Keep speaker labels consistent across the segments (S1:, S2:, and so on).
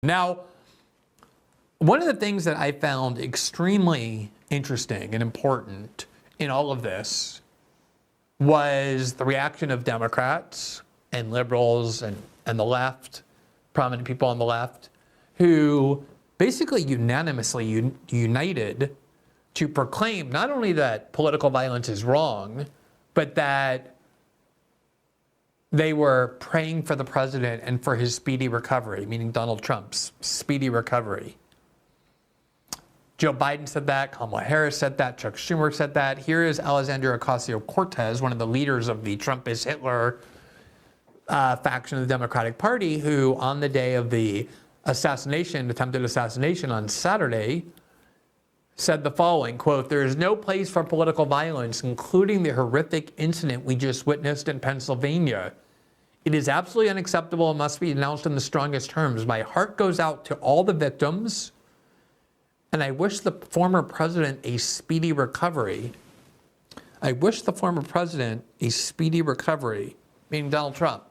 S1: Now, one of the things that I found extremely interesting and important in all of this was the reaction of Democrats and liberals and the left, prominent people on the left, who basically unanimously united to proclaim not only that political violence is wrong, but that they were praying for the president and for his speedy recovery, meaning Donald Trump's speedy recovery. Joe Biden said that, Kamala Harris said that, Chuck Schumer said that. Here is Alexandria Ocasio-Cortez, one of the leaders of the Trump is Hitler faction of the Democratic Party, who on the day of the attempted assassination on Saturday, said the following, quote, "There is no place for political violence, including the horrific incident we just witnessed in Pennsylvania. It is absolutely unacceptable and must be denounced in the strongest terms. My heart goes out to all the victims, and I wish the former president a speedy recovery." I wish the former president a speedy recovery, meaning Donald Trump.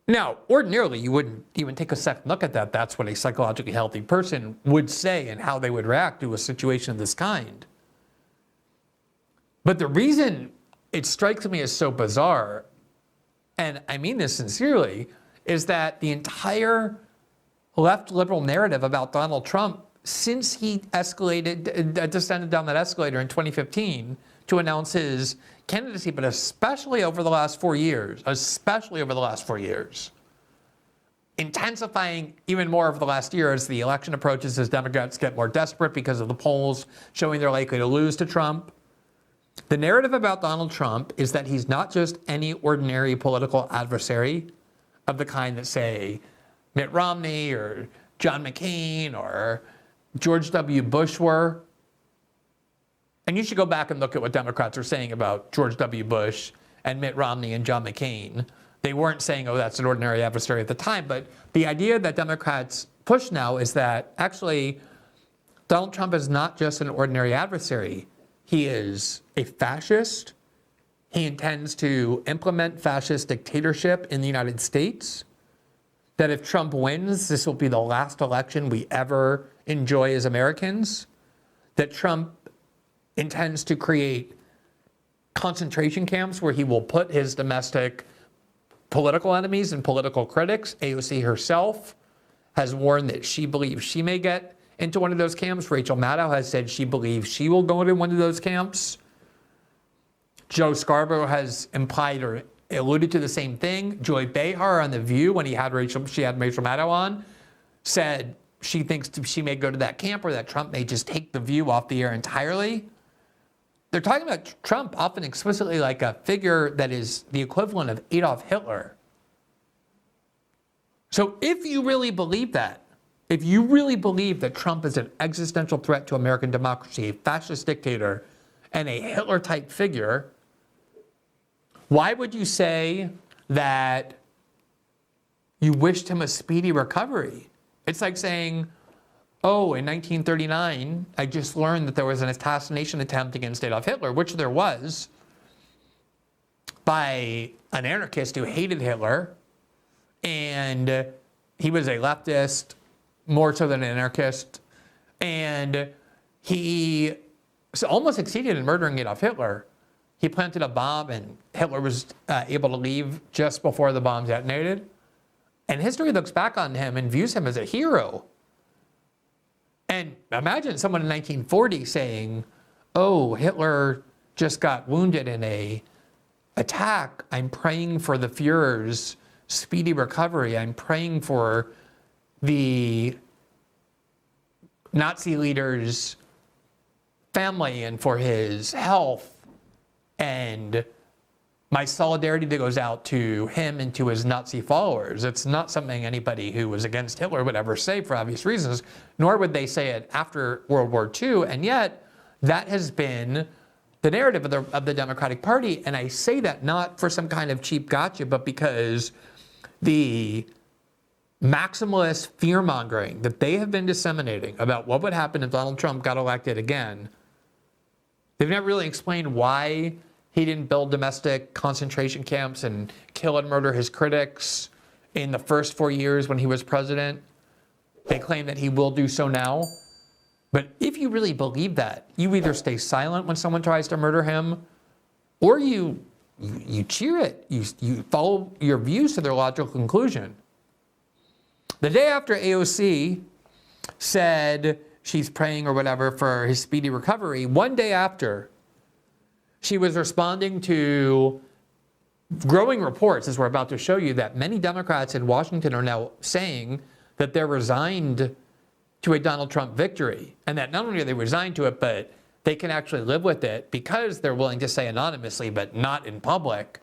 S1: Now, ordinarily, you wouldn't even take a second look at that. That's what a psychologically healthy person would say and how they would react to a situation of this kind. But the reason it strikes me as so bizarre, and I mean this sincerely, is that the entire left liberal narrative about Donald Trump, since he descended down that escalator in 2015 to announce his candidacy, but especially over the last 4 years, intensifying even more over the last year as the election approaches, as Democrats get more desperate because of the polls showing they're likely to lose to Trump. The narrative about Donald Trump is that he's not just any ordinary political adversary of the kind that, say, Mitt Romney or John McCain or George W. Bush were. And you should go back and look at what Democrats are saying about George W. Bush and Mitt Romney and John McCain. They weren't saying, oh, that's an ordinary adversary at the time. But the idea that Democrats push now is that actually Donald Trump is not just an ordinary adversary. He is a fascist. He intends to implement fascist dictatorship in the United States. That if Trump wins, this will be the last election we ever enjoy as Americans. That Trump intends to create concentration camps where he will put his domestic political enemies and political critics. AOC herself has warned that she believes she may get into one of those camps. Rachel Maddow has said she believes she will go into one of those camps. Joe Scarborough has implied or alluded to the same thing. Joy Behar on The View, when she had Rachel Maddow on, said she thinks she may go to that camp or that Trump may just take The View off the air entirely. They're talking about Trump often explicitly like a figure that is the equivalent of Adolf Hitler. So if you really believe that, if you really believe that Trump is an existential threat to American democracy, a fascist dictator, and a Hitler-type figure, why would you say that you wished him a speedy recovery? It's like saying, oh, in 1939, I just learned that there was an assassination attempt against Adolf Hitler, which there was, by an anarchist who hated Hitler. And he was a leftist, more so than an anarchist. And he almost succeeded in murdering Adolf Hitler. He planted a bomb, and Hitler was able to leave just before the bomb detonated. And history looks back on him and views him as a hero. And imagine someone in 1940 saying, oh, Hitler just got wounded in a attack. I'm praying for the Führer's speedy recovery. I'm praying for the Nazi leader's family and for his health. And my solidarity that goes out to him and to his Nazi followers. It's not something anybody who was against Hitler would ever say for obvious reasons, nor would they say it after World War II. And yet, that has been the narrative of the Democratic Party. And I say that not for some kind of cheap gotcha, but because the maximalist fear-mongering that they have been disseminating about what would happen if Donald Trump got elected again, they've never really explained why he didn't build domestic concentration camps and kill and murder his critics in the first 4 years when he was president. They claim that he will do so now. But if you really believe that, you either stay silent when someone tries to murder him, or you cheer it. You follow your views to their logical conclusion. The day after AOC said she's praying or whatever for his speedy recovery, one day after, she was responding to growing reports, as we're about to show you, that many Democrats in Washington are now saying that they're resigned to a Donald Trump victory. And that not only are they resigned to it, but they can actually live with it because they're willing to say anonymously, but not in public,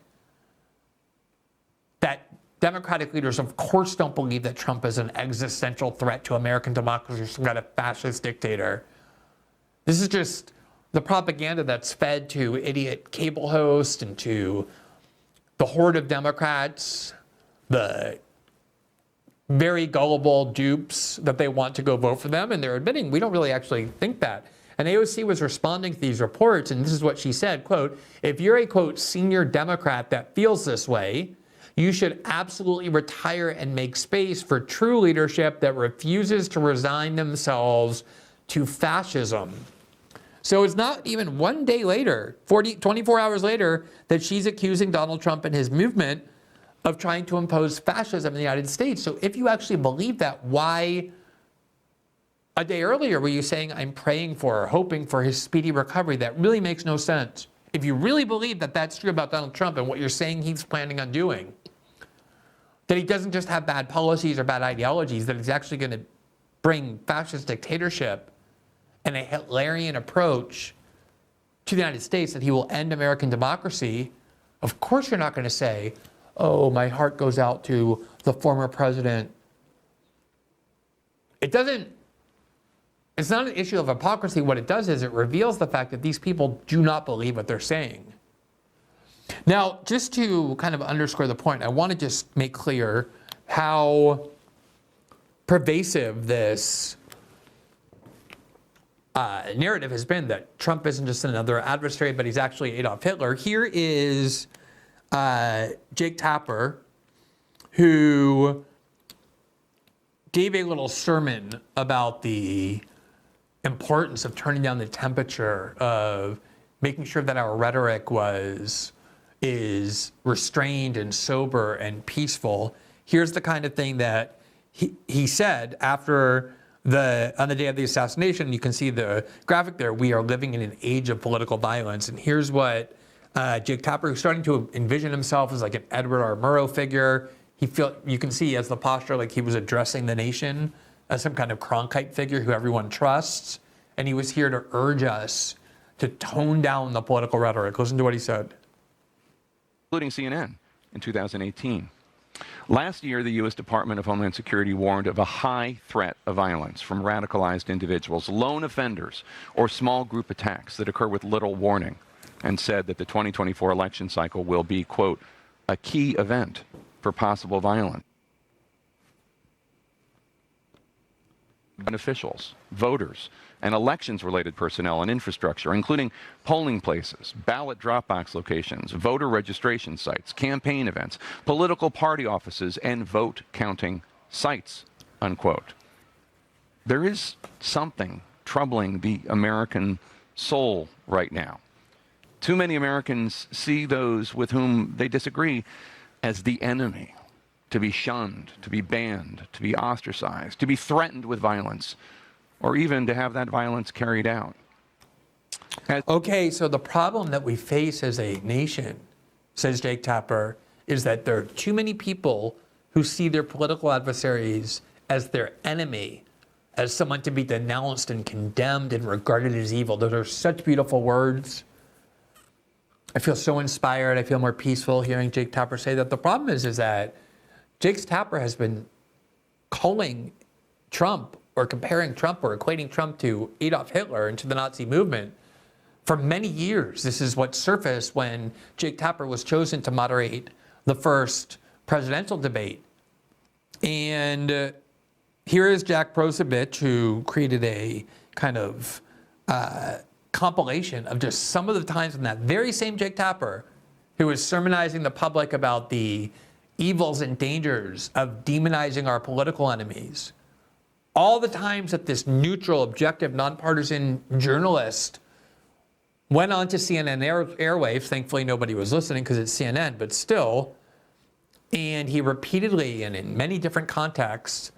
S1: that Democratic leaders, of course, don't believe that Trump is an existential threat to American democracy or some kind of fascist dictator. This is just the propaganda that's fed to idiot cable hosts and to the horde of Democrats, the very gullible dupes that they want to go vote for them. And they're admitting, we don't really actually think that. And AOC was responding to these reports, and this is what she said, quote, if you're a, quote, senior Democrat that feels this way, you should absolutely retire and make space for true leadership that refuses to resign themselves to fascism. So it's not even one day later, 24 hours later, that she's accusing Donald Trump and his movement of trying to impose fascism in the United States. So if you actually believe that, why a day earlier were you saying, I'm praying for or hoping for his speedy recovery? That really makes no sense. If you really believe that that's true about Donald Trump and what you're saying he's planning on doing, that he doesn't just have bad policies or bad ideologies, that he's actually going to bring fascist dictatorship and a Hitlerian approach to the United States, that he will end American democracy, of course you're not going to say, oh, my heart goes out to the former president. It's not an issue of hypocrisy. What it does is it reveals the fact that these people do not believe what they're saying. Now, just to kind of underscore the point, I want to just make clear how pervasive this narrative has been, that Trump isn't just another adversary, but he's actually Adolf Hitler. Here is Jake Tapper, who gave a little sermon about the importance of turning down the temperature, of making sure that our rhetoric is restrained and sober and peaceful. Here's the kind of thing that he said after on the day of the assassination. You can see the graphic there. We are living in an age of political violence. And here's what Jake Tapper, who's starting to envision himself as like an Edward R. Murrow figure. You can see as the posture like he was addressing the nation as some kind of Cronkite figure who everyone trusts. And he was here to urge us to tone down the political rhetoric. Listen to what he said.
S2: Including CNN in 2018. Last year, the U.S. Department of Homeland Security warned of a high threat of violence from radicalized individuals, lone offenders, or small group attacks that occur with little warning, and said that the 2024 election cycle will be, quote, a key event for possible violence. Officials, voters, and elections-related personnel and infrastructure, including polling places, ballot drop box locations, voter registration sites, campaign events, political party offices, and vote counting sites, unquote. There is something troubling the American soul right now. Too many Americans see those with whom they disagree as the enemy, to be shunned, to be banned, to be ostracized, to be threatened with violence, or even to have that violence carried out.
S1: Okay, so the problem that we face as a nation, says Jake Tapper, is that there are too many people who see their political adversaries as their enemy, as someone to be denounced and condemned and regarded as evil. Those are such beautiful words. I feel so inspired. I feel more peaceful hearing Jake Tapper say that. The problem is that Jake Tapper has been calling Trump or comparing Trump or equating Trump to Adolf Hitler and to the Nazi movement for many years. This is what surfaced when Jake Tapper was chosen to moderate the first presidential debate. And here is Jack Prosovich, who created a kind of compilation of just some of the times when that very same Jake Tapper, who was sermonizing the public about the evils and dangers of demonizing our political enemies. All the times that this neutral, objective, nonpartisan journalist went on to CNN airwaves, thankfully nobody was listening because it's CNN, but still, and he repeatedly and in many different contexts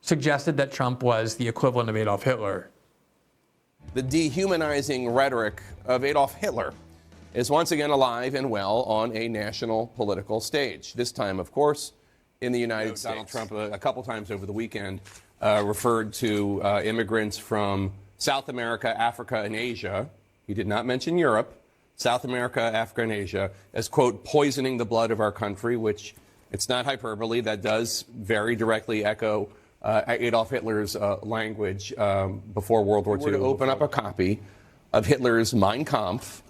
S1: suggested that Trump was the equivalent of Adolf Hitler.
S3: The dehumanizing rhetoric of Adolf Hitler is once again alive and well on a national political stage. This time, of course, in the United States. Donald Trump, a couple times over the weekend, referred to immigrants from South America, Africa, and Asia. He did not mention Europe. South America, Africa, and Asia as, quote, poisoning the blood of our country, which it's not hyperbole. That does very directly echo Adolf Hitler's language before World War II. If you were to open up a copy of Hitler's Mein Kampf,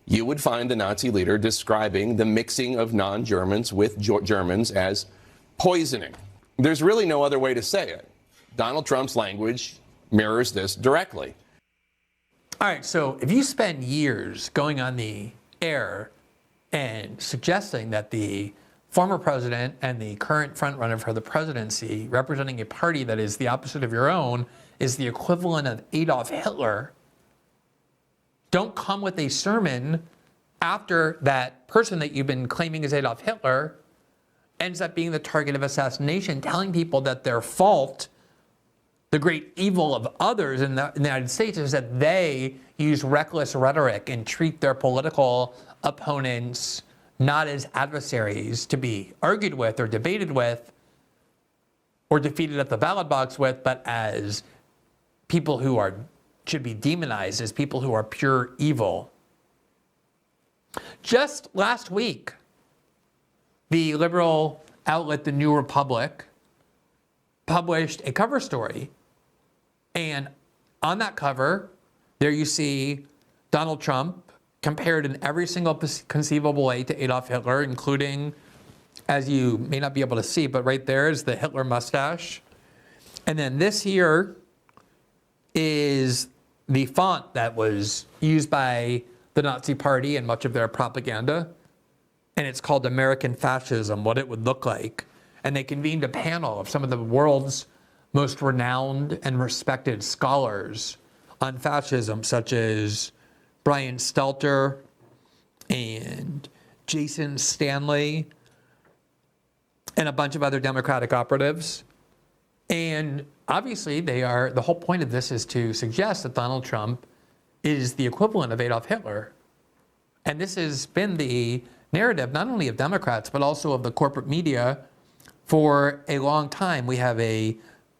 S3: you would find the Nazi leader describing the mixing of non-Germans with Germans as poisoning. There's really no other way to say it. Donald Trump's language mirrors this directly.
S1: All right, so if you spend years going on the air and suggesting that the former president and the current frontrunner for the presidency, representing a party that is the opposite of your own, is the equivalent of Adolf Hitler, don't come with a sermon after that person that you've been claiming is Adolf Hitler ends up being the target of assassination, telling people that their fault, the great evil of others in the United States, is that they use reckless rhetoric and treat their political opponents not as adversaries to be argued with or debated with or defeated at the ballot box with, but as people who should be demonized, as people who are pure evil. Just last week, the liberal outlet The New Republic published a cover story, and on that cover, there you see Donald Trump compared in every single conceivable way to Adolf Hitler, including, as you may not be able to see, but right there is the Hitler mustache. And then this here is the font that was used by the Nazi Party and much of their propaganda. And it's called American Fascism, what it would look like. And they convened a panel of some of the world's most renowned and respected scholars on fascism, such as Brian Stelter and Jason Stanley and a bunch of other Democratic operatives. And obviously the whole point of this is to suggest that Donald Trump is the equivalent of Adolf Hitler. And this has been the narrative not only of Democrats, but also of the corporate media for a long time. We have a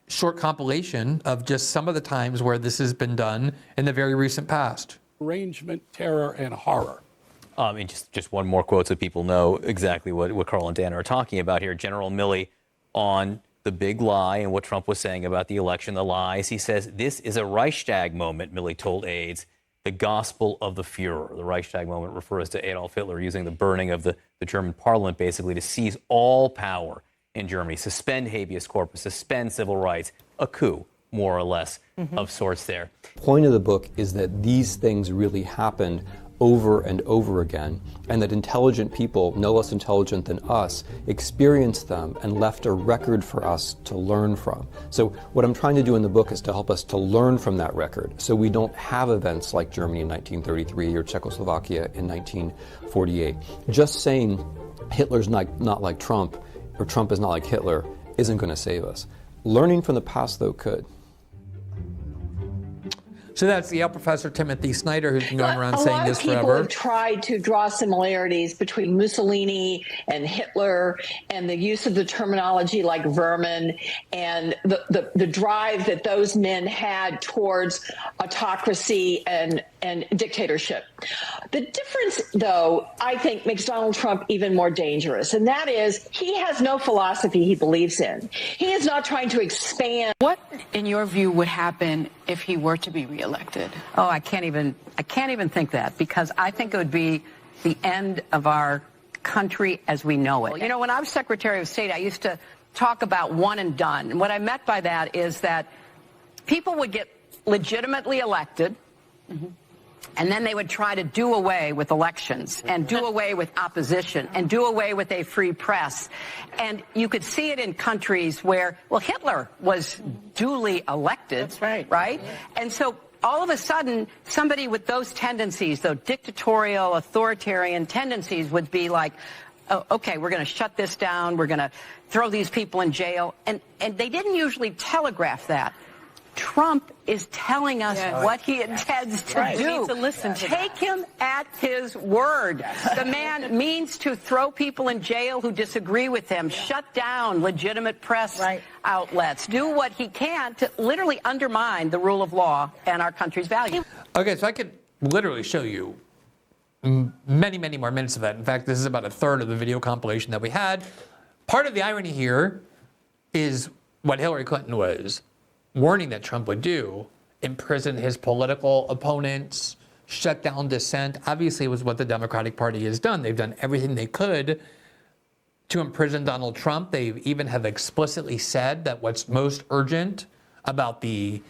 S1: short compilation of just some of the times where this has been done in the very recent past.
S4: Arrangement, terror, and horror.
S5: And just one more quote so people know exactly what Carl and Dan are talking about here. General Milley on the big lie and what Trump was saying about the election, the lies. He says, this is a Reichstag moment, Milley told aides, the gospel of the Fuhrer. The Reichstag moment refers to Adolf Hitler using the burning of the German parliament basically to seize all power in Germany, suspend habeas corpus, suspend civil rights, a coup, more or less, of sorts there.
S6: The point of the book is that these things really happened over and over again, and that intelligent people, no less intelligent than us, experienced them and left a record for us to learn from. So what I'm trying to do in the book is to help us to learn from that record, so we don't have events like Germany in 1933 or Czechoslovakia in 1948. Just saying Hitler's not like Trump, or Trump is not like Hitler, isn't going to save us. Learning from the past, though, could.
S1: So that's the Yale professor Timothy Snyder, who's been going around saying this forever.
S7: A lot of people have tried to draw similarities between Mussolini and Hitler and the use of the terminology like vermin and the drive that those men had towards autocracy and dictatorship. The difference, though, I think makes Donald Trump even more dangerous, and that is he has no philosophy he believes in. He is not trying to expand.
S8: What, in your view, would happen if he were to be reelected?
S9: Oh, I can't even think that, because I think it would be the end of our country as we know it. You know, when I was Secretary of State, I used to talk about one and done. And what I meant by that is that people would get legitimately elected, And then they would try to do away with elections and do away with opposition and do away with a free press. And you could see it in countries where, well, Hitler was duly elected.
S10: That's right.
S9: Right? And so all of a sudden, somebody with those tendencies, those dictatorial, authoritarian tendencies would be like, oh, okay, we're going to shut this down. We're going to throw these people in jail. And they didn't usually telegraph that. Trump is telling us what he intends to do.
S10: We need to listen to
S9: Take him at his word. The man means to throw people in jail who disagree with him, shut down legitimate press outlets, do what he can to literally undermine the rule of law and our country's values.
S1: Okay, so I could literally show you many, many more minutes of that. In fact, this is about a third of the video compilation that we had. Part of the irony here is what Hillary Clinton was warning that Trump would do: imprison his political opponents, shut down dissent. Obviously, it was what the Democratic Party has done. They've done everything they could to imprison Donald Trump. They even have explicitly said that what's most urgent about the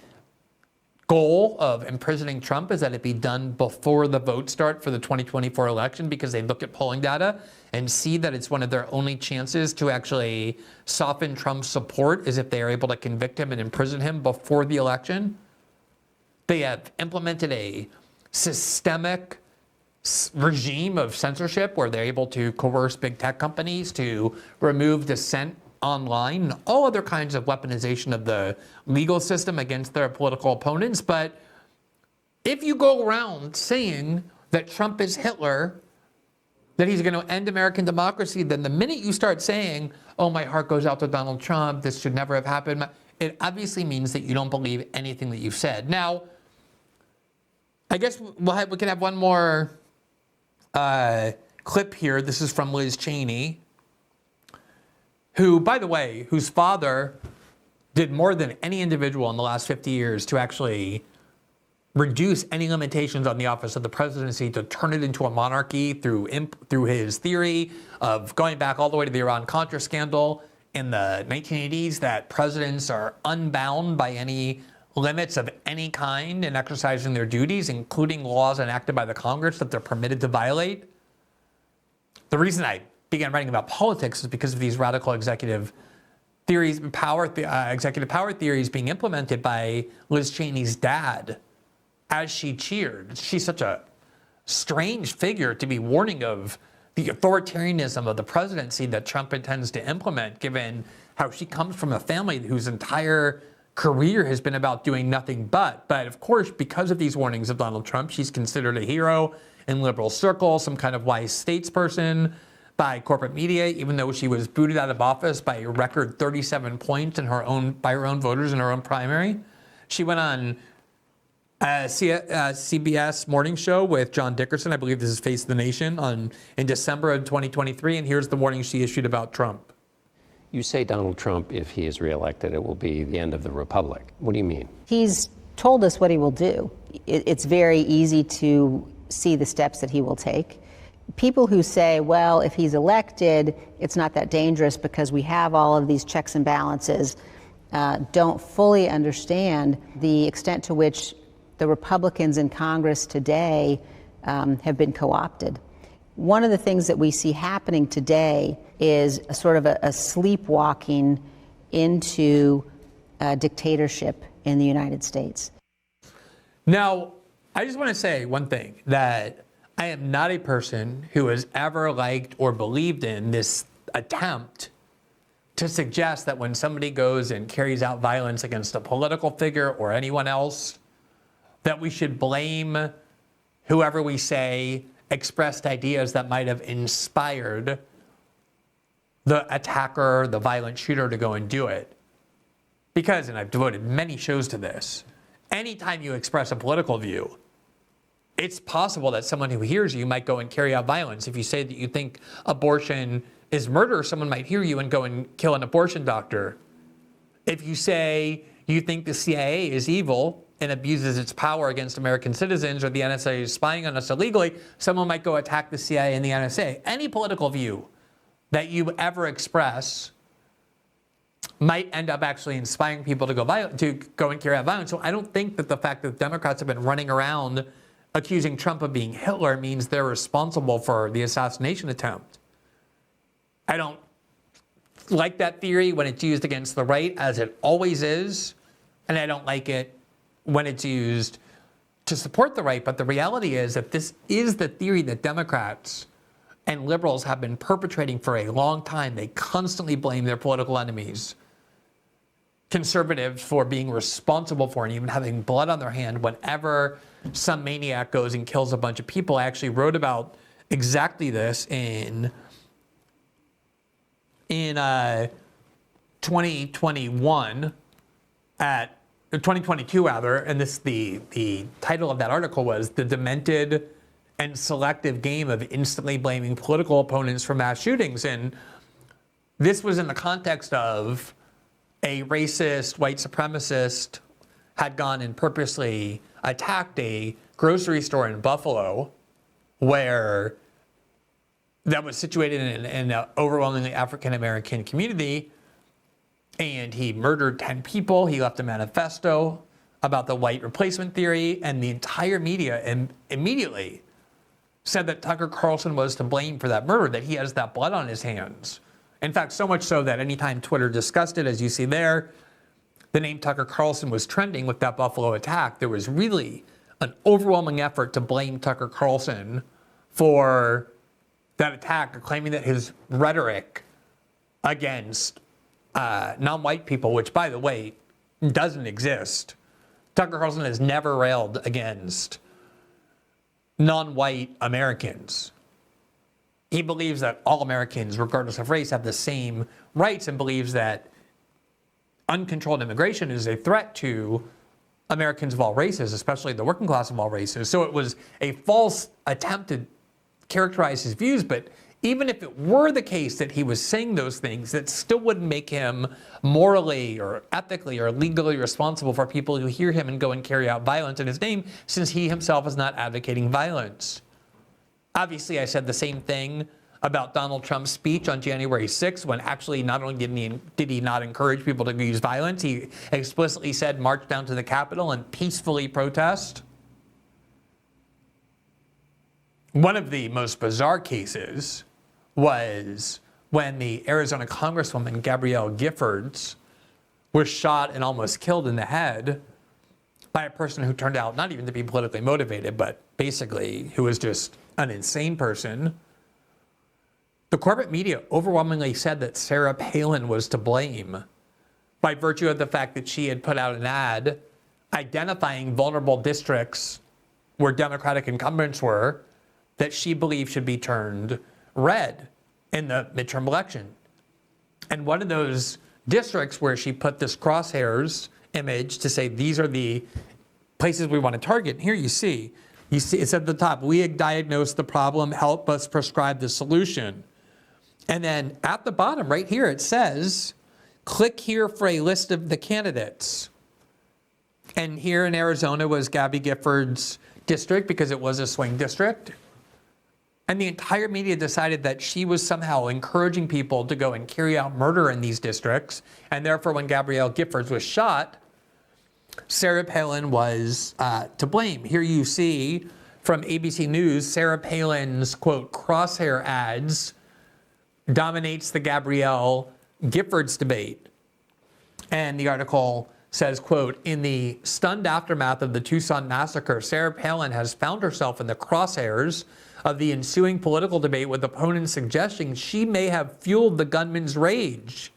S1: goal of imprisoning Trump is that it be done before the vote start for the 2024 election, because they look at polling data and see that it's one of their only chances to actually soften Trump's support is if they are able to convict him and imprison him before the election. They have implemented a systemic regime of censorship where they're able to coerce big tech companies to remove dissent online, and all other kinds of weaponization of the legal system against their political opponents. But if you go around saying that Trump is Hitler, that he's going to end American democracy, then the minute you start saying, oh, my heart goes out to Donald Trump, this should never have happened, it obviously means that you don't believe anything that you've said. Now, I guess we can have one more clip here. This is from Liz Cheney, who, by the way, whose father did more than any individual in the last 50 years to actually reduce any limitations on the office of the presidency, to turn it into a monarchy through his theory of going back all the way to the Iran-Contra scandal in the 1980s, that presidents are unbound by any limits of any kind in exercising their duties, including laws enacted by the Congress that they're permitted to violate. The reason I began writing about politics is because of these radical executive theories, executive power theories being implemented by Liz Cheney's dad as she cheered. She's such a strange figure to be warning of the authoritarianism of the presidency that Trump intends to implement, given how she comes from a family whose entire career has been about doing nothing but. But of course, because of these warnings of Donald Trump, she's considered a hero in liberal circles, some kind of wise statesperson by corporate media, even though she was booted out of office by a record 37 points by her own voters in her own primary. She went on CBS morning show with John Dickerson. I believe this is Face the Nation in December of 2023. And here's the warning she issued about Trump.
S11: You say Donald Trump, if he is reelected, it will be the end of the republic. What do you mean?
S12: He's told us what he will do. It's very easy to see the steps that he will take. People who say, well, if he's elected, it's not that dangerous because we have all of these checks and balances, don't fully understand the extent to which the Republicans in Congress today have been co-opted. One of the things that we see happening today is a sort of a sleepwalking into dictatorship in the United States.
S1: Now, I just want to say one thing, that I am not a person who has ever liked or believed in this attempt to suggest that when somebody goes and carries out violence against a political figure or anyone else, that we should blame whoever we say expressed ideas that might have inspired the attacker, the violent shooter, to go and do it. Because, and I've devoted many shows to this, anytime you express a political view, it's possible that someone who hears you might go and carry out violence. If you say that you think abortion is murder, someone might hear you and go and kill an abortion doctor. If you say you think the CIA is evil and abuses its power against American citizens, or the NSA is spying on us illegally, someone might go attack the CIA and the NSA. Any political view that you ever express might end up actually inspiring people to go and carry out violence. So I don't think that the fact that Democrats have been running around accusing Trump of being Hitler means they're responsible for the assassination attempt. I don't like that theory when it's used against the right, as it always is, and I don't like it when it's used to support the right. But the reality is that this is the theory that Democrats and liberals have been perpetrating for a long time. They constantly blame their political enemies, conservatives, for being responsible for and even having blood on their hand whenever some maniac goes and kills a bunch of people. I actually wrote about exactly this in 2021 at 2022 rather, and this the title of that article was "The Demented and Selective Game of Instantly Blaming Political Opponents for Mass Shootings." And this was in the context of a racist white supremacist had gone and purposely attacked a grocery store in Buffalo where that was situated in an overwhelmingly African-American community, and he murdered 10 people. He left a manifesto about the white replacement theory, and the entire media immediately said that Tucker Carlson was to blame for that murder, that he has that blood on his hands. In fact, so much so that anytime Twitter discussed it, as you see there, the name Tucker Carlson was trending with that Buffalo attack. There was really an overwhelming effort to blame Tucker Carlson for that attack, claiming that his rhetoric against non-white people, which, by the way, doesn't exist. Tucker Carlson has never railed against non-white Americans. He believes that all Americans, regardless of race, have the same rights, and believes that uncontrolled immigration is a threat to Americans of all races, especially the working class of all races. So it was a false attempt to characterize his views, but even if it were the case that he was saying those things, that still wouldn't make him morally or ethically or legally responsible for people who hear him and go and carry out violence in his name, since he himself is not advocating violence. Obviously, I said the same thing about Donald Trump's speech on January 6th, when actually not only did he not encourage people to use violence, he explicitly said march down to the Capitol and peacefully protest. One of the most bizarre cases was when the Arizona Congresswoman Gabrielle Giffords was shot and almost killed in the head by a person who turned out not even to be politically motivated, but basically who was just an insane person. The corporate media overwhelmingly said that Sarah Palin was to blame by virtue of the fact that she had put out an ad identifying vulnerable districts where Democratic incumbents were that she believed should be turned red in the midterm election. And one of those districts where she put this crosshairs image to say these are the places we want to target. Here you see it's at the top, we diagnose the problem, help us prescribe the solution. And then at the bottom right here, it says, click here for a list of the candidates. And here in Arizona was Gabby Giffords' district because it was a swing district. And the entire media decided that she was somehow encouraging people to go and carry out murder in these districts. And therefore, when Gabrielle Giffords was shot, Sarah Palin was to blame. Here you see from ABC News, Sarah Palin's, quote, crosshair ads dominates the Gabrielle Giffords debate. And the article says, quote, in the stunned aftermath of the Tucson massacre, Sarah Palin has found herself in the crosshairs of the ensuing political debate, with opponents suggesting she may have fueled the gunman's rage.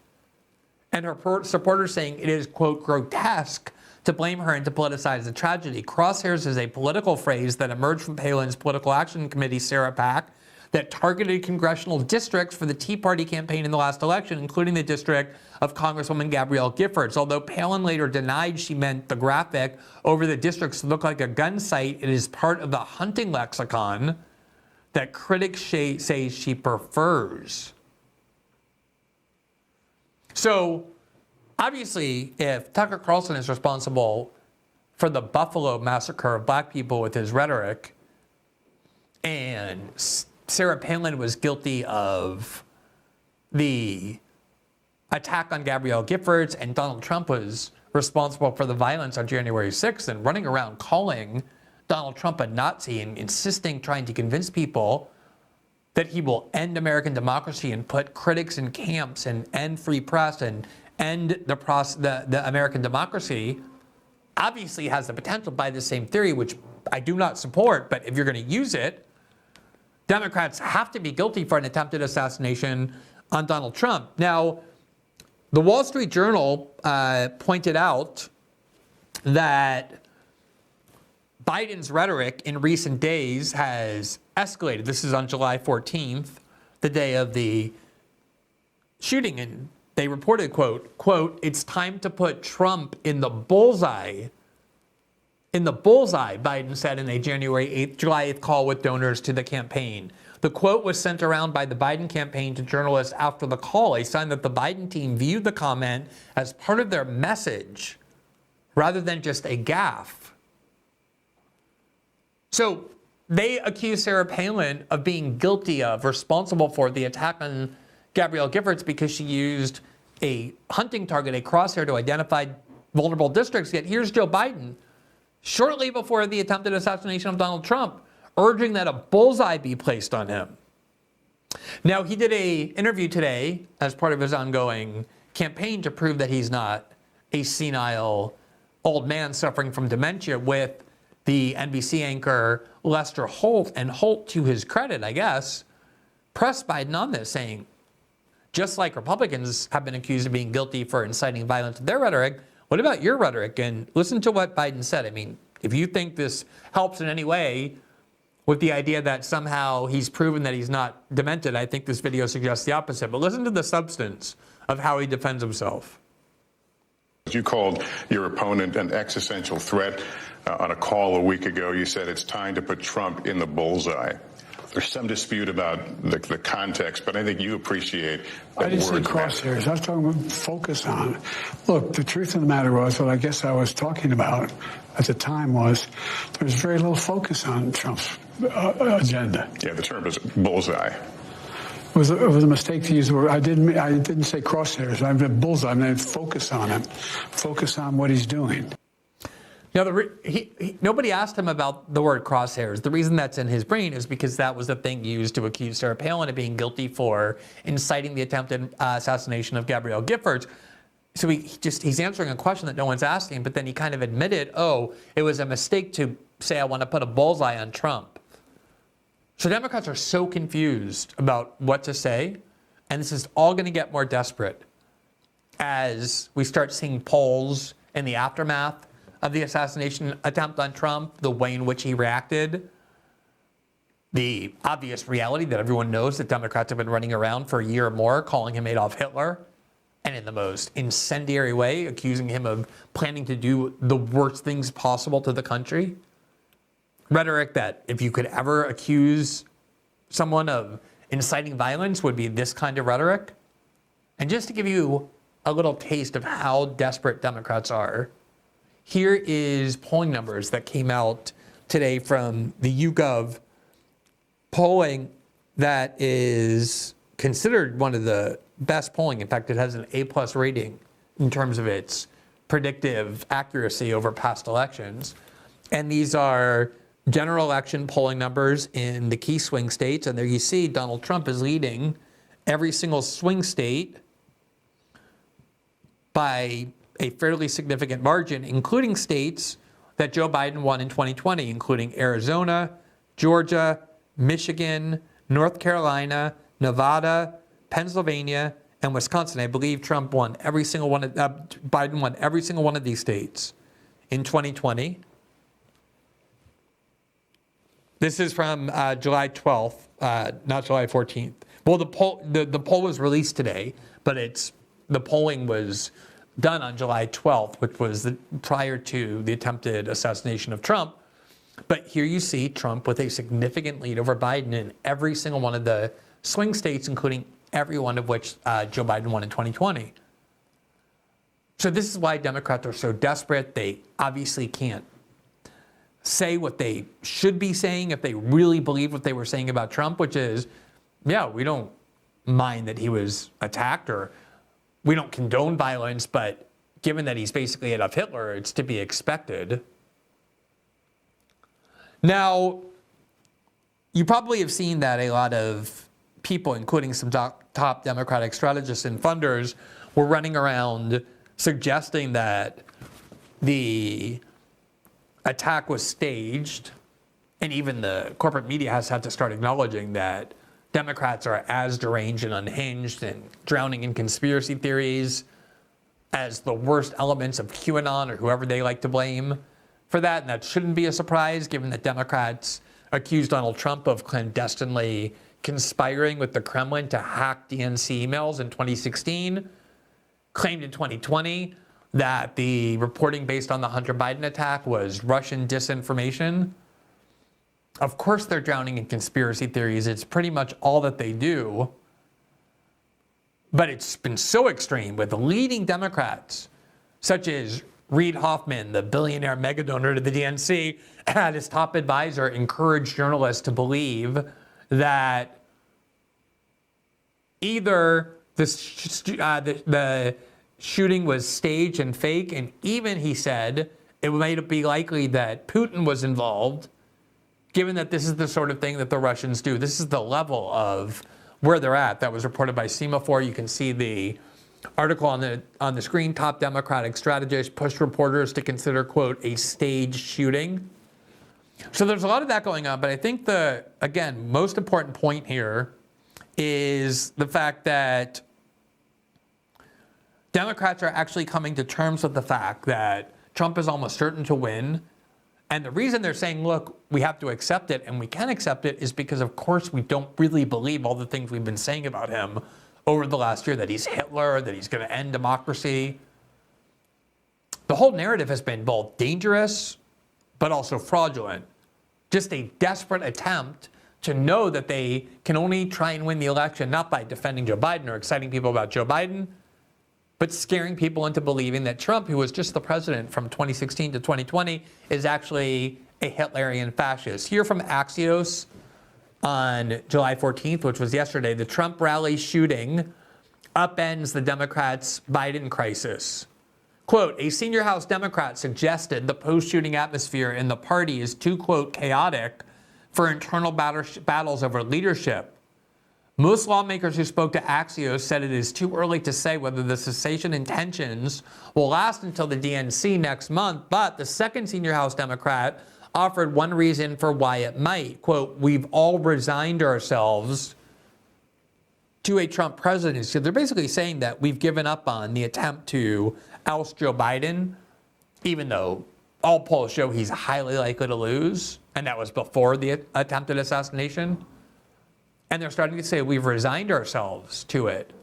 S1: And her supporters saying it is, quote, grotesque to blame her and to politicize the tragedy. Crosshairs is a political phrase that emerged from Palin's Political Action Committee, Sarah PAC, that targeted congressional districts for the Tea Party campaign in the last election, including the district of Congresswoman Gabrielle Giffords. Although Palin later denied she meant the graphic over the districts to look like a gun site, it is part of the hunting lexicon that critics say she prefers. So, obviously, if Tucker Carlson is responsible for the Buffalo massacre of black people with his rhetoric, and Sarah Palin was guilty of the attack on Gabrielle Giffords, and Donald Trump was responsible for the violence on January 6th, and running around calling Donald Trump a Nazi and trying to convince people that he will end American democracy and put critics in camps and end free press and end the American democracy, obviously has the potential by the same theory, which I do not support, but if you're going to use it, Democrats have to be guilty for an attempted assassination on Donald Trump. Now, the Wall Street Journal pointed out that Biden's rhetoric in recent days has escalated. This is on July 14th, the day of the shooting, and they reported, quote, "It's time to put Trump in the bullseye." In the bullseye, Biden said in a July 8th call with donors to the campaign. The quote was sent around by the Biden campaign to journalists after the call, a sign that the Biden team viewed the comment as part of their message rather than just a gaffe. So they accuse Sarah Palin of being guilty of, responsible for the attack on Gabrielle Giffords because she used a hunting target, a crosshair, to identify vulnerable districts. Yet here's Joe Biden, shortly before the attempted assassination of Donald Trump, urging that a bullseye be placed on him. Now, he did an interview today as part of his ongoing campaign to prove that he's not a senile old man suffering from dementia with the NBC anchor Lester Holt, and Holt, to his credit, I guess, pressed Biden on this, saying, just like Republicans have been accused of being guilty for inciting violence with their rhetoric, what about your rhetoric? And listen to what Biden said. I mean, if you think this helps in any way with the idea that somehow he's proven that he's not demented, I think this video suggests the opposite. But listen to the substance of how he defends himself.
S10: You called your opponent an existential threat. On a call a week ago, you said it's time to put Trump in the bullseye. There's some dispute about the context, but I think you appreciate that.
S4: I didn't say crosshairs. I was talking about focus on. Look, the truth of the matter was, what I guess I was talking about at the time was there was very little focus on Trump's agenda.
S10: Yeah, the term is bullseye.
S4: It was a mistake to use the word. I didn't say crosshairs. I meant bullseye. I meant focus on him. Focus on what he's doing.
S1: Now, nobody asked him about the word crosshairs. The reason that's in his brain is because that was the thing used to accuse Sarah Palin of being guilty for inciting the attempted assassination of Gabrielle Giffords. So he's answering a question that no one's asking, but then he kind of admitted, oh, it was a mistake to say I want to put a bullseye on Trump. So Democrats are so confused about what to say, and this is all going to get more desperate as we start seeing polls in the aftermath of the assassination attempt on Trump, the way in which he reacted, the obvious reality that everyone knows that Democrats have been running around for a year or more calling him Adolf Hitler, and in the most incendiary way, accusing him of planning to do the worst things possible to the country. Rhetoric that if you could ever accuse someone of inciting violence would be this kind of rhetoric. And just to give you a little taste of how desperate Democrats are, here is polling numbers that came out today from the YouGov polling that is considered one of the best polling. In fact, it has an A+ rating in terms of its predictive accuracy over past elections. And these are general election polling numbers in the key swing states. And there you see Donald Trump is leading every single swing state by a fairly significant margin, including states that Joe Biden won in 2020, including Arizona, Georgia, Michigan, North Carolina, Nevada, Pennsylvania, and Wisconsin. I believe Biden won every single one of these states in 2020. This is from July 12th, not July 14th. Well, the poll was released today, but the polling was done on July 12th, which was prior to the attempted assassination of Trump. But here you see Trump with a significant lead over Biden in every single one of the swing states, including every one of which Joe Biden won in 2020. So this is why Democrats are so desperate. They obviously can't say what they should be saying if they really believe what they were saying about Trump, which is, yeah, we don't mind that he was attacked, or we don't condone violence, but given that he's basically Adolf Hitler, it's to be expected. Now, you probably have seen that a lot of people, including some top Democratic strategists and funders, were running around suggesting that the attack was staged, and even the corporate media has had to start acknowledging that Democrats are as deranged and unhinged and drowning in conspiracy theories as the worst elements of QAnon or whoever they like to blame for that. And that shouldn't be a surprise, given that Democrats accused Donald Trump of clandestinely conspiring with the Kremlin to hack DNC emails in 2016, claimed in 2020 that the reporting based on the Hunter Biden attack was Russian disinformation. Of course they're drowning in conspiracy theories. It's pretty much all that they do. But it's been so extreme with leading Democrats, such as Reid Hoffman, the billionaire mega donor to the DNC, had his top advisor encourage journalists to believe that either the shooting was staged and fake, and even, he said, it might be likely that Putin was involved, given that this is the sort of thing that the Russians do. This is the level of where they're at. That was reported by Semaphore. You can see the article on the screen. Top Democratic strategist pushed reporters to consider, quote, a staged shooting. So there's a lot of that going on, but I think the, again, most important point here is the fact that Democrats are actually coming to terms with the fact that Trump is almost certain to win. And the reason they're saying, look, we have to accept it, and we can accept it, is because, of course, we don't really believe all the things we've been saying about him over the last year, that he's Hitler, that he's going to end democracy. The whole narrative has been both dangerous, but also fraudulent. Just a desperate attempt to know that they can only try and win the election, not by defending Joe Biden or exciting people about Joe Biden, but scaring people into believing that Trump, who was just the president from 2016 to 2020, is actually a Hitlerian fascist. Here from Axios on July 14th, which was yesterday, the Trump rally shooting upends the Democrats' Biden crisis. Quote, a senior House Democrat suggested the post-shooting atmosphere in the party is too, quote, chaotic for internal battles over leadership. Most lawmakers who spoke to Axios said it is too early to say whether the cessation intentions will last until the DNC next month, but the second senior House Democrat offered one reason for why it might. Quote, we've all resigned ourselves to a Trump presidency. So they're basically saying that we've given up on the attempt to oust Joe Biden, even though all polls show he's highly likely to lose, and that was before the attempted assassination. And they're starting to say we've resigned ourselves to it.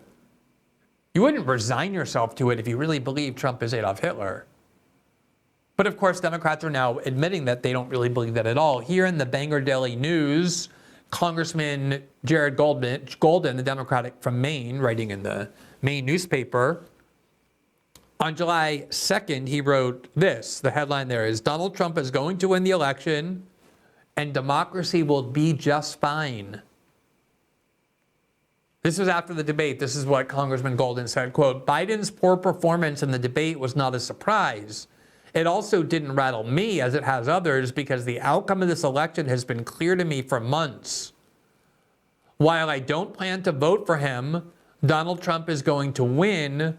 S1: You wouldn't resign yourself to it if you really believe Trump is Adolf Hitler. But of course, Democrats are now admitting that they don't really believe that at all. Here in the Bangor Daily News, Congressman Jared Golden, the Democratic from Maine, writing in the Maine newspaper, on July 2nd, he wrote this. The headline there is, Donald Trump is going to win the election and democracy will be just fine. This was after the debate. This is what Congressman Golden said, quote, Biden's poor performance in the debate was not a surprise. It also didn't rattle me as it has others because the outcome of this election has been clear to me for months. While I don't plan to vote for him, Donald Trump is going to win,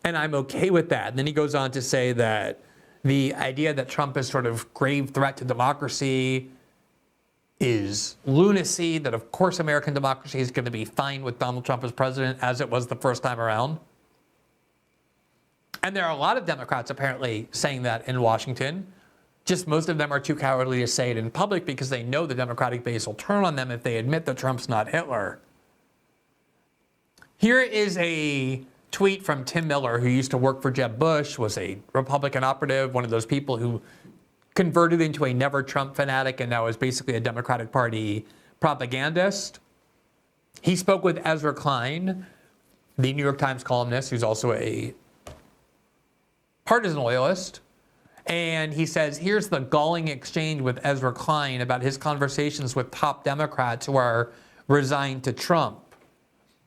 S1: and I'm okay with that. And then he goes on to say that the idea that Trump is sort of grave threat to democracy is lunacy, that of course American democracy is going to be fine with Donald Trump as president, as it was the first time around. And there are a lot of Democrats apparently saying that in Washington. Just most of them are too cowardly to say it in public because they know the Democratic base will turn on them if they admit that Trump's not Hitler. Here is a tweet from Tim Miller, who used to work for Jeb Bush, was a Republican operative, one of those people who converted into a never Trump fanatic and now is basically a Democratic Party propagandist. He spoke with Ezra Klein, the New York Times columnist, who's also a partisan loyalist. And he says, here's the galling exchange with Ezra Klein about his conversations with top Democrats who are resigned to Trump.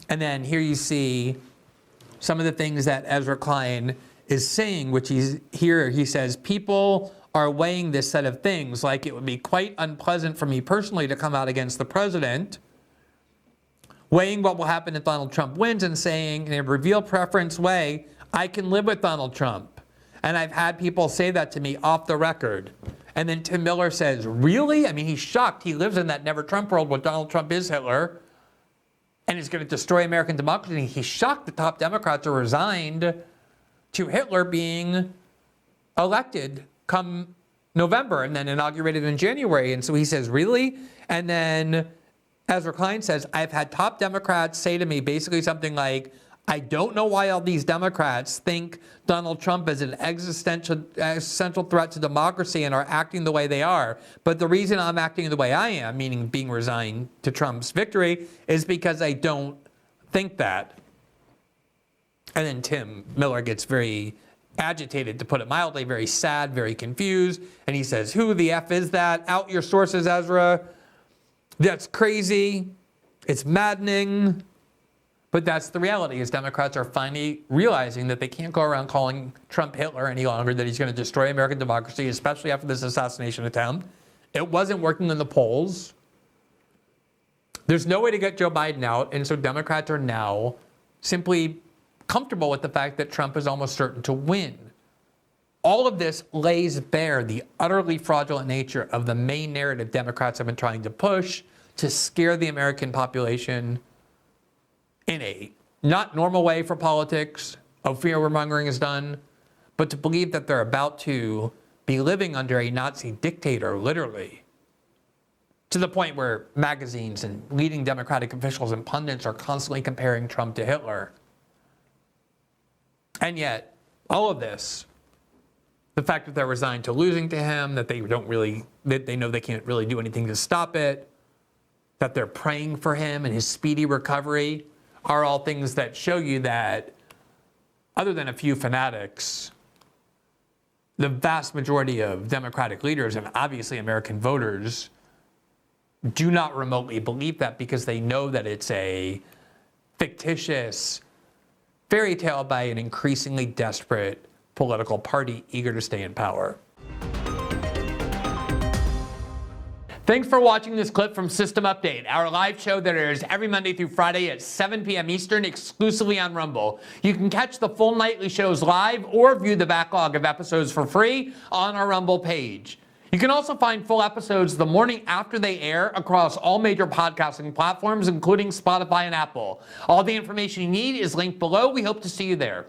S1: And then here you see some of the things that Ezra Klein is saying, which he says, people are weighing this set of things. Like, it would be quite unpleasant for me personally to come out against the president, weighing what will happen if Donald Trump wins and saying in a reveal preference way, I can live with Donald Trump. And I've had people say that to me off the record. And then Tim Miller says, really? I mean, he's shocked. He lives in that never Trump world where Donald Trump is Hitler and is going to destroy American democracy. He's shocked the top Democrats are resigned to Hitler being elected come November and then inaugurated in January. And so he says, really? And then Ezra Klein says, I've had top Democrats say to me basically something like, I don't know why all these Democrats think Donald Trump is an existential threat to democracy and are acting the way they are. But the reason I'm acting the way I am, meaning being resigned to Trump's victory, is because I don't think that. And then Tim Miller gets very agitated, to put it mildly, very sad, very confused. And he says, who the F is that? Out your sources, Ezra. That's crazy. It's maddening. But that's the reality, is Democrats are finally realizing that they can't go around calling Trump Hitler any longer, that he's going to destroy American democracy, especially after this assassination attempt. It wasn't working in the polls. There's no way to get Joe Biden out, and so Democrats are now simply comfortable with the fact that Trump is almost certain to win. All of this lays bare the utterly fraudulent nature of the main narrative Democrats have been trying to push to scare the American population in a not normal way for politics, of fear-mongering is done, but to believe that they're about to be living under a Nazi dictator, literally, to the point where magazines and leading Democratic officials and pundits are constantly comparing Trump to Hitler. And yet, all of this, the fact that they're resigned to losing to him, that they know they can't really do anything to stop it, that they're praying for him and his speedy recovery, are all things that show you that, other than a few fanatics, the vast majority of Democratic leaders and obviously American voters do not remotely believe that, because they know that it's a fictitious fairy tale by an increasingly desperate political party eager to stay in power. Thanks for watching this clip from System Update, our live show that airs every Monday through Friday at 7 p.m. Eastern, exclusively on Rumble. You can catch the full nightly shows live or view the backlog of episodes for free on our Rumble page. You can also find full episodes the morning after they air across all major podcasting platforms, including Spotify and Apple. All the information you need is linked below. We hope to see you there.